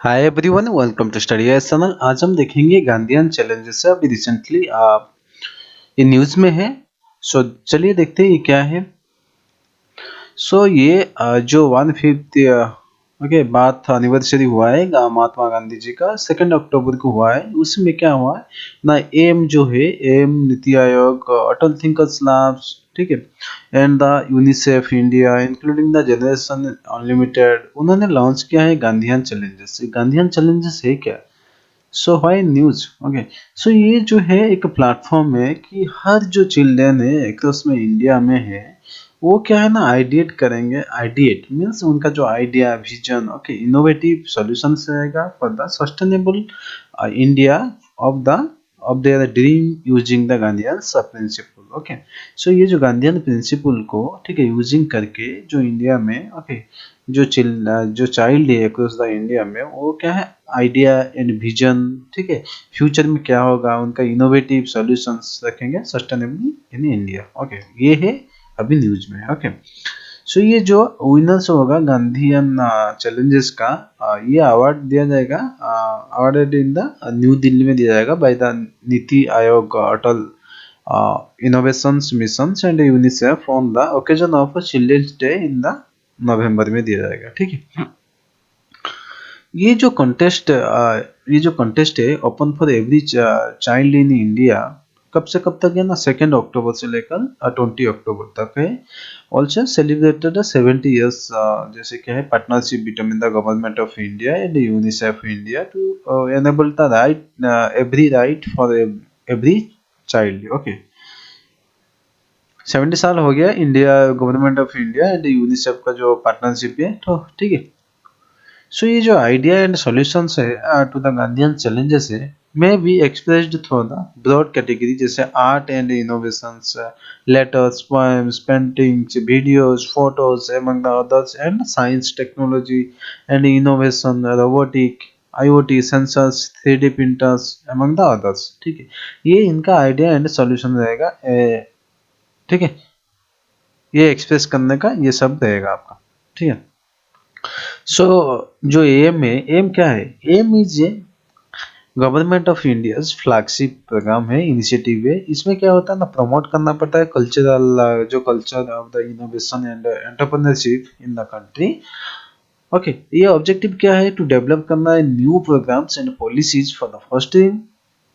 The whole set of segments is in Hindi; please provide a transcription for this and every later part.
Hi everyone, welcome to study channel. आज हम देखेंगे गांधीयन चैलेंजेस है। अभी रिसेंटली ये न्यूज़ में है। सो चलिए देखते हैं ये क्या है। सो ये जो 150 ओके बात एनिवर्सरी हुआ है महात्मा गांधी जी का 2 अक्टूबर को हुआ है। उसमें क्या हुआ है ना, एम जो है, एम नीति आयोग, अटल थिंकर्स लैब्स, ठीक है, and the UNICEF India including the generation unlimited, उन्होंने लॉन्च किया है गांधीयन चैलेंजेस। गांधीयन चैलेंजेस है क्या? So why news? Okay, so ये जो है एक प्लेटफॉर्म है कि हर जो चिल्ड्रन है अक्रॉस में इंडिया में है, वो क्या है ना, आइडिएट करेंगे। आइडिएट मीन्स उनका जो idea, vision, okay, innovative solutions रहेगा for the sustainable India of the of their dream using the Gandhian principle. Okay, so ये जो गांधीयन प्रिंसिपल को, ठीक है, यूजिंग करके जो इंडिया में, ओके, जो चाइल्ड है अक्रॉस द इंडिया में, वो क्या है, आइडिया एंड विजन, ठीक है, फ्यूचर में क्या होगा, उनका इनोवेटिव सॉल्यूशंस रखेंगे सस्टेनेबल इन इंडिया। ओके, ये है अभी न्यूज में। ओके, सो ये जो विनर्स होगा गांधीयन चैलेंजेस का, ये अवार्ड दिया जाएगा, awarded in the New Delhi में दिया जाएगा by the NITI Aayog, Atal innovations mission and UNICEF on the occasion of children's day in the November में दिया जाएगा। ठीक है, ये जो कंटेस्ट है open for every child in India. कब से कब तक है ना, 2 अक्टूबर से लेकर 20 अक्टूबर तक है। ऑल्सो सेलिब्रेटेड 70 ईयर्स, जैसे क्या है, partnership between the government of India and UNICEF India to enable the right, every right for every child. Okay, 70 साल हो गया India, government of India and UNICEF का जो पार्टनरशिप है, तो ठीक है। सो ये जो आइडिया एंड सॉल्यूशंस है टू द गांधीयन चैलेंजेस है, may be expressed through the broad category जैसे art and innovations, letters, poems, paintings, videos, photos among the others, and science, technology and innovation, robotic, IoT, sensors, 3D printers among the others। ठीक है, ये इनका आइडिया एंड सॉल्यूशन रहेगा। ठीक है, ये एक्सप्रेस करने का ये सब रहेगा आपका। ठीक है, सो जो एम है, एम क्या है? AIM is a government of India flagship programme है, इनिशिएटिव है। इसमें क्या होता है ना, प्रमोट करना पड़ता है कल्चरल, जो culture of the innovation and entrepreneurship in the country. Okay, ये ऑब्जेक्टिव क्या है? टू डेवलप करना है new programmes and policies for the fostering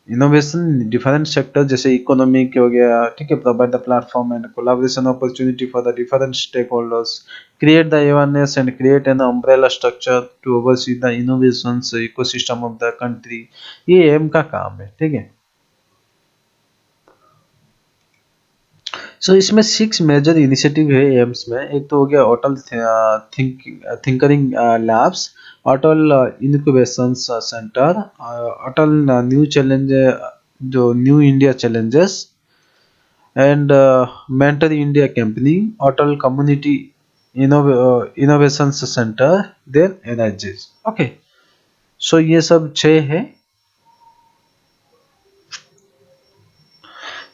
innovation different sector जैसे इकोनॉमिक हो गया, ठीक है, provide the platform and collaboration opportunity for the different stakeholders, create the awareness and create an umbrella structure to oversee the innovations ecosystem of the country. ये एम का काम है। ठीक है, सो इसमें 6 मेजर इनिशिएटिव है एम्स में। एक तो हो गया Atal tinkering labs, Atal incubation centre, Atal new challenge, जो new India challenges and mentor India company, Atal community innovation centre, then energies. Okay, so ये सब 6 है।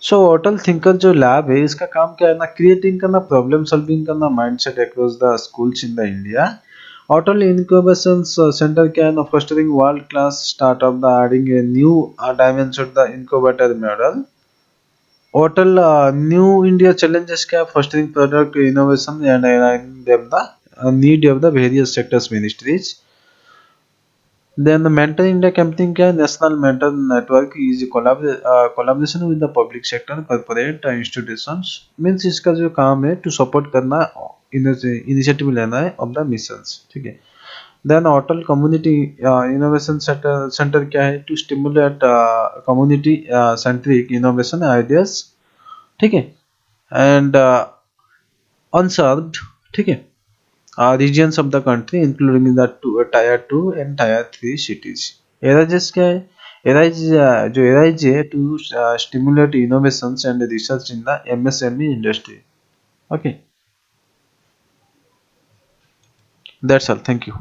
सो अटल थिंकर जो लैब है, इसका काम क्या है ना, क्रिएटिंग करना, प्रॉब्लम सॉल्विंग करना, mindset across the schools in the India. Atal incubation centre क्या है ना, fostering world class startup the adding a new dimension the incubator model. Atal new India challenges क्या है, fostering product innovation and aligning them the need of the various sectors ministries। Then the Mentor India campaign क्या है, National Mentor Network is a collaboration with the public sector, corporate institutions। Means इसका जो काम है, टू सपोर्ट करना, इनिशिएटिव लेना है ऑफ द मिशंस। ठीक है, then Atal community innovation centre क्या है, to stimulate community centric innovation ideas. ठीक है, एंड अनसर्व्ड, ठीक है, regions of the country including the tier 2 and tier 3 cities। ARISE क्या है? एराइज जो एराइज है, to stimulate innovations and research in the MSME industry. Okay, that's all, thank you.